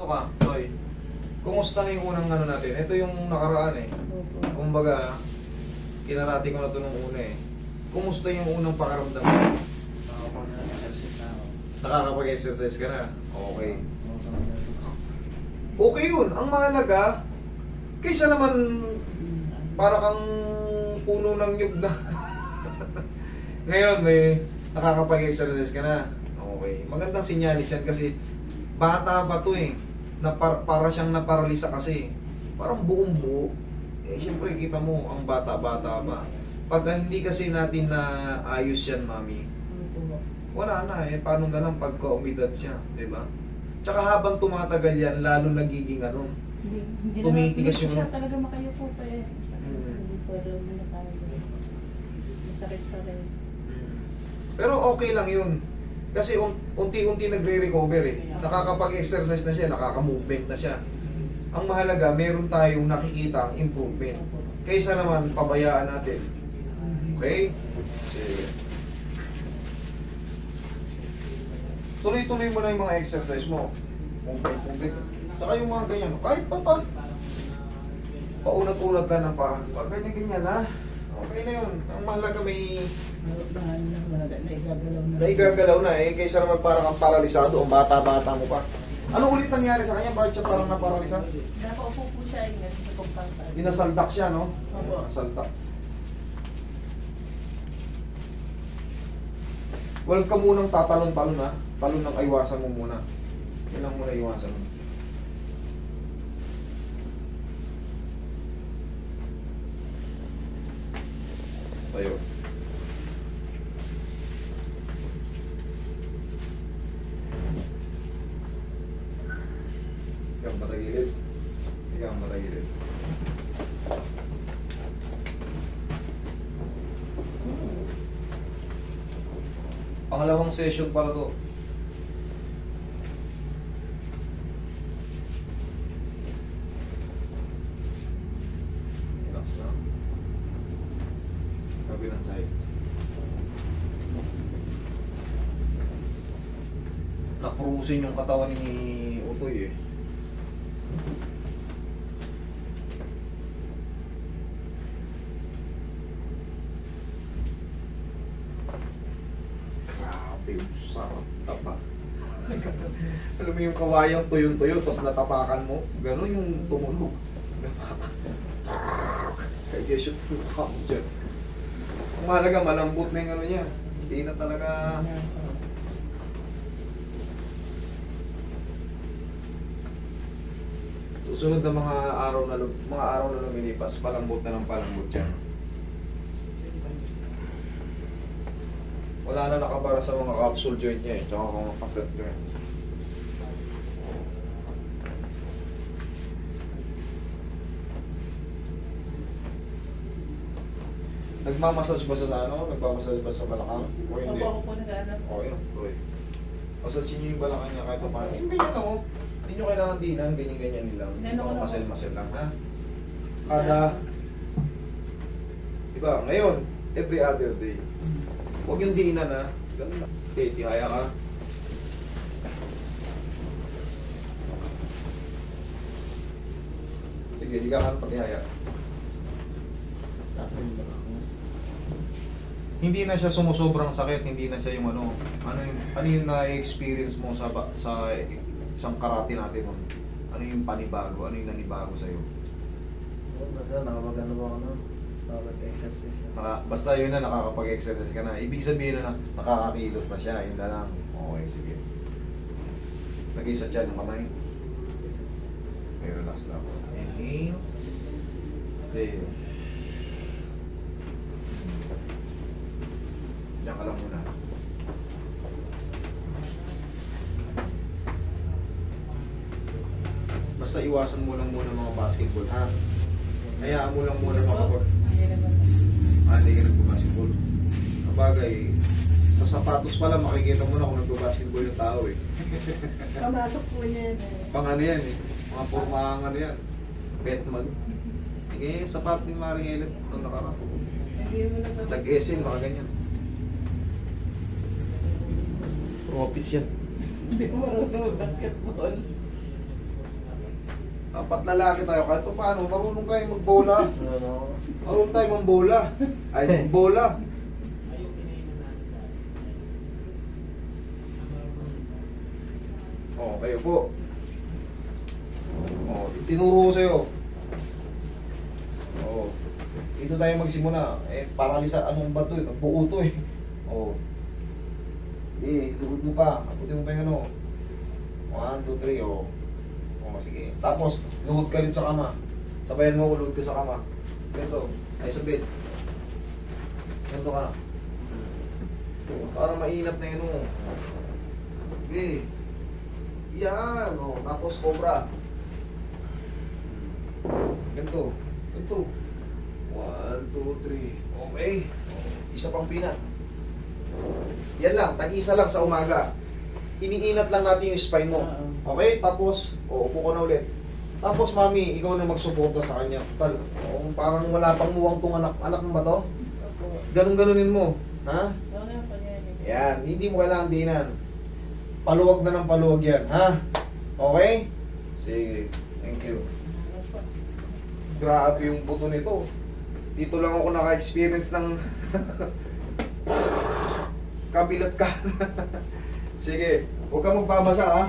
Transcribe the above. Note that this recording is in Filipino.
Ito ka, Toy. Kumusta na yung unang ano natin? Ito yung nakaraan eh. Opo. Kumbaga, kinarati ko na ito nung una eh. Kumusta yung unang pakaramdam mo? Nakakapag-exercise na ako. Nakakapag-exercise ka na? Okay. Okay yun. Ang mahalaga, kaysa naman para kang puno ng nyug na. Ngayon, may nakakapag-exercise ka na. Okay. Magandang sinyalis yan kasi bata pa to eh. Para siyang naparalisa kasi. Parang buong buo. Eh, siyempre, kita mo, ang bata-bata pa. Pagka hindi kasi natin na ayos yan, mami, Opo. wala na eh. Paano na lang pagka umidad siya, di ba? Tsaka habang tumatagal yan, lalo nagiging ano. Hindi Tumitigas hindi yung- siya talaga makayupo pa eh. Mm. Hindi pa daw na kaya. Masakit pa rin. Pero okay lang yun. Kasi unti-unti nagre-recover eh. Nakakapag-exercise na siya, nakaka-movement na siya. Ang mahalaga, meron tayong nakikita ang improvement. Opo. Kaysa naman, pabayaan natin. Okay? Sige. Tuloy-tuloy mo na yung mga exercise mo. Movement. Saka yung mga ganyan. Kahit pa. Paunat-unat ka ng pa. Pag ganyan-ganyan ha. Okay na yun. Ang mahalaga may Bahan na, naigagalaw na. naigagalaw na eh. Kaysa naman parang kang paralisado. Ang bata-bata mo pa. Ano ulit nangyari sa kanya? Bakit siya parang naparalisa? Nakaupo po siya yung nagkumpanta. Inasaldak siya, no? Opo. Nasaldak. Huwag ka munang tatalon-talon ha. Talon ng iwasan mo muna. Yun lang muna iwasan mo. Tayo. Ikaw matagilid. Ikaw matagilid. Pangalawang session pala to. Relax lang. Kabilang side. Napurusin yung katawan ni Utoy eh. Grabe, sarap tapa. Alam mo yung kawayang tuyo-tuyo, tapos natapakan mo, gano'n yung tumunog. Kaya shoot ko dyan. Ang mahalaga, malambot na yung ano niya. Hindi na talaga... Susunod na mga araw na lumilipas, palambot na ng palambot yan. Wala na nakabara sa mga capsule joint niya eh, tsaka mga facet joint. Nagmamassage ba sa ano? Nagmamassage ba sa balakang? O hindi? Opo, ako po nag-anak. O yun, tuloy. Massage niyo yung balakang niya kahit pa paano. Yung ganyan ako. Hindi nyo kailangan dinan, ganyan-ganyan nilang. Mga muscle-muscle lang, ha? Kada... Diba, ngayon, every other day. Huwag yung dinan, ha? Ganun lang. Okay, tihaya ka. Sige, higa ka patihaya. Hindi na siya sumusobrang sakit, hindi na siya yung ano yung na-experience mo sa isang karate natin nun? Ano yung panibago? Ano yung nanibago sa'yo? Basta nakapag-ano ba ako no? Nakapag-exercise na. Basta yun na, nakakapag-exercise ka na. Ibig sabihin na nakakakilos na siya, yun na lang. Okay, sige. Lagay sa tiyan yung kamay. Okay, relax lang. Inhale. Exhale. Diyan ka lang muna. Basta iwasan mo lang muna mga basketball, ha? Hayaan mo lang muna makapag... Hindi naman. Hindi ka nagbabasketball. Kabagay, sa sapatos pala makikita mo na kung nagbabasketball yung tao eh. Pamasok po niya yan eh. Pang ano yan eh. Mga purmahang ano yan. Petman. Sige, sapatos ni Maring Elip. Ito nakarap. Hindi mo nagbabasketball. Nag-esin, mga ganyan. Office yan. Hindi mo marunong mag-basketball. Dapat lalaki tayo kahit pa paano, marunong tayo magbola. Ano? Marunong tayo mambola. Ay, magbola. Oh, kayo po. Oh, tinuro ko sa'yo. Oh. Dito tayo magsimula. Eh, paralisa, anong ba to eh? Nagbuo to eh. Oh. Eh, lugod mo pa. Aputin mo pa yung ano. 1, 2, 3, oh. Oh, sige. Tapos, luhod ka rin sa kama. Sabayan mo ko, luhod ka sa kama. Ganito. Ay, sa bed. Ganito ka. Para mainat na yun, oh. Okay. Yan, oh. Tapos, cobra. Ganito. Ganito. 1, 2, 3. Okay. Isa pang pinat. Yan lang. Tag-isa lang sa umaga. Iniinat lang natin yung spine mo. Okay? Tapos, upo ka na ulit. Tapos, mami, ikaw na magsuporta sa kanya. Tal, parang wala pang muwang tong anak. Anak mo ba to? Opo. Ganun-ganunin mo. Ha? Oo nga po yan. Yan. Hindi mo kailangan dinan. Paluwag na ng paluwag yan. Ha? Okay? Sige. Thank you. Opo. Grabe yung buto nito. Dito lang ako naka-experience ng kabilat ka. Sige. Huwag kang magbabasa ha.